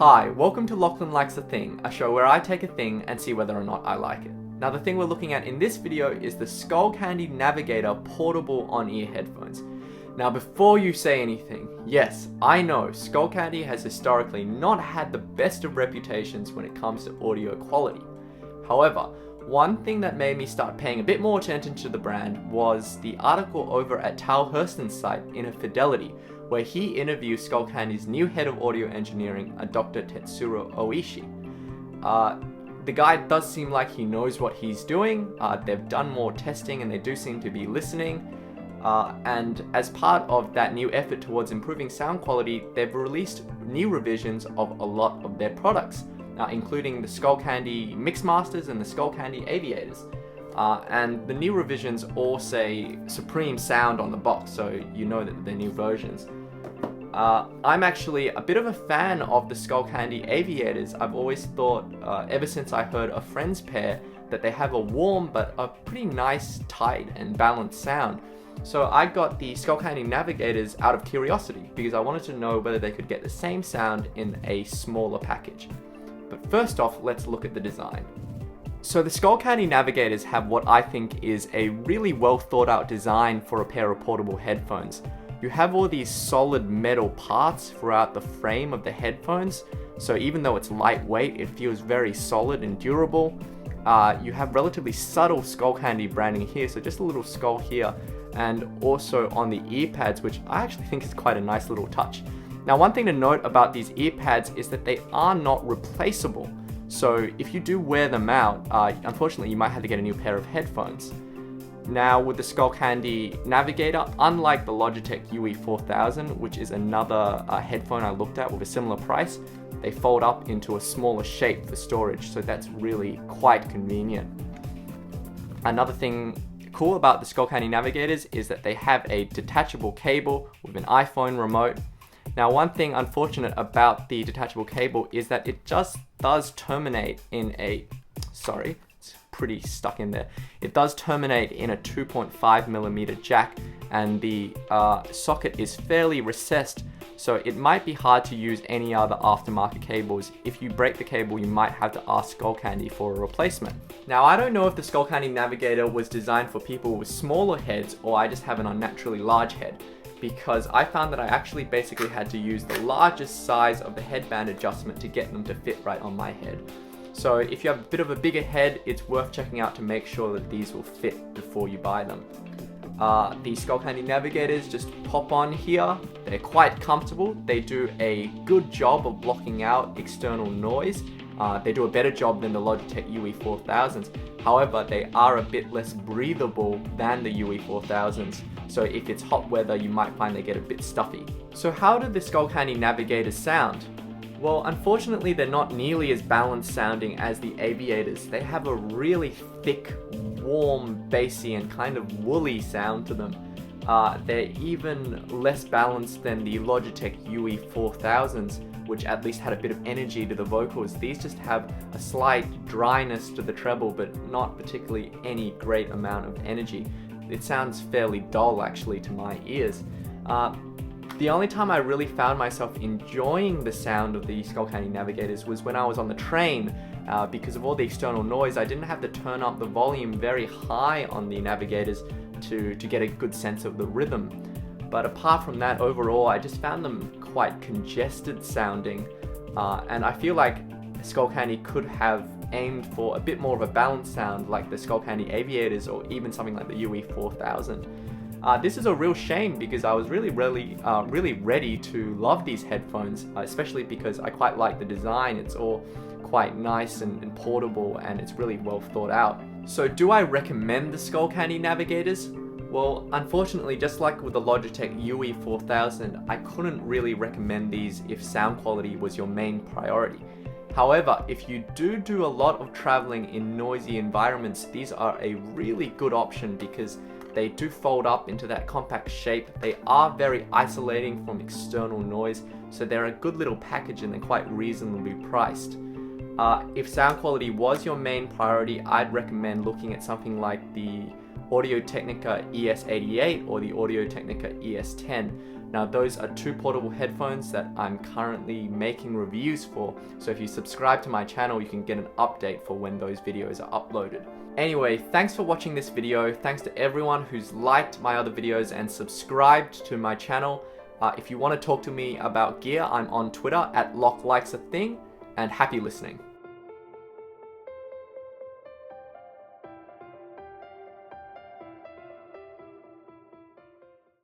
Hi, welcome to Lachlan Likes a Thing, a show where I take a thing and see whether or not I like it. Now the thing we're looking at in this video is the Skullcandy Navigator portable on-ear headphones. Now before you say anything, yes, I know Skullcandy has historically not had the best of reputations when it comes to audio quality. However, one thing that made me start paying a bit more attention to the brand was the article over at Tal Hurston's site, Inner Fidelity, where he interviews Skullcandy's new head of audio engineering, Dr. Tetsuro Oishi. The guy does seem like he knows what he's doing. They've done more testing and they do seem to be listening. And as part of that new effort towards improving sound quality, they've released new revisions of a lot of their products, including the Skullcandy Mixmasters and the Skullcandy Aviators. And the new revisions all say Supreme Sound on the box, so you know that they're new versions. I'm actually a bit of a fan of the Skullcandy Aviators. I've always thought, ever since I heard a Friends pair, that they have a warm but a pretty nice, tight and balanced sound. So I got the Skullcandy Navigators out of curiosity because I wanted to know whether they could get the same sound in a smaller package. But first off, let's look at the design. So the Skullcandy Navigators have what I think is a really well thought out design for a pair of portable headphones. You have all these solid metal parts throughout the frame of the headphones, so even though it's lightweight, it feels very solid and durable. You have relatively subtle Skullcandy branding here, so just a little skull here, and also on the ear pads, which I actually think is quite a nice little touch. Now, one thing to note about these ear pads is that they are not replaceable. So if you do wear them out, unfortunately you might have to get a new pair of headphones. Now with the Skullcandy Navigator, unlike the Logitech UE4000, which is another headphone I looked at with a similar price, they fold up into a smaller shape for storage, so that's really quite convenient. Another thing cool about the Skullcandy Navigators is that they have a detachable cable with an iPhone remote. Now, one thing unfortunate about the detachable cable is that it just does terminate in a, it's pretty stuck in there. It does terminate in a 2.5mm jack, and the socket is fairly recessed, so it might be hard to use any other aftermarket cables. If you break the cable, you might have to ask Skullcandy for a replacement. Now, I don't know if the Skullcandy Navigator was designed for people with smaller heads or I just have an unnaturally large head, because I found that I actually basically had to use the largest size of the headband adjustment to get them to fit right on my head. So if you have a bit of a bigger head, it's worth checking out to make sure that these will fit before you buy them. The Skullcandy Navigators just pop on here. They're quite comfortable. They do a good job of blocking out external noise. They do a better job than the Logitech UE4000s. However, they are a bit less breathable than the UE4000s. So if it's hot weather, you might find they get a bit stuffy. So how do the Skullcandy Navigators sound? Well, unfortunately, they're not nearly as balanced sounding as the Aviators. They have a really thick, warm, bassy, and kind of woolly sound to them. They're even less balanced than the Logitech UE4000s, which at least had a bit of energy to the vocals. These just have a slight dryness to the treble, but not particularly any great amount of energy. It sounds fairly dull actually to my ears. The only time I really found myself enjoying the sound of the Skullcandy Navigators was when I was on the train. Because of all the external noise, I didn't have to turn up the volume very high on the Navigators to get a good sense of the rhythm. But apart from that, overall, I just found them quite congested sounding. And I feel like Skullcandy could have aimed for a bit more of a balanced sound like the Skullcandy Aviators or even something like the UE4000. This is a real shame because I was really ready to love these headphones, especially because I quite like the design. It's all quite nice and portable, and it's really well thought out. So do I recommend the Skullcandy Navigators? Well, unfortunately, just like with the Logitech UE4000, I couldn't really recommend these if sound quality was your main priority. However, if you do a lot of traveling in noisy environments, these are a really good option because they do fold up into that compact shape. They are very isolating from external noise, so they're a good little package and they're quite reasonably priced. If sound quality was your main priority, I'd recommend looking at something like the Audio-Technica ES88 or the Audio-Technica ES10. Now those are two portable headphones that I'm currently making reviews for, so if you subscribe to my channel you can get an update for when those videos are uploaded. Anyway, thanks for watching this video. Thanks to everyone who's liked my other videos and subscribed to my channel. If you want to talk to me about gear, I'm on Twitter at LockLikesAthing, and happy listening.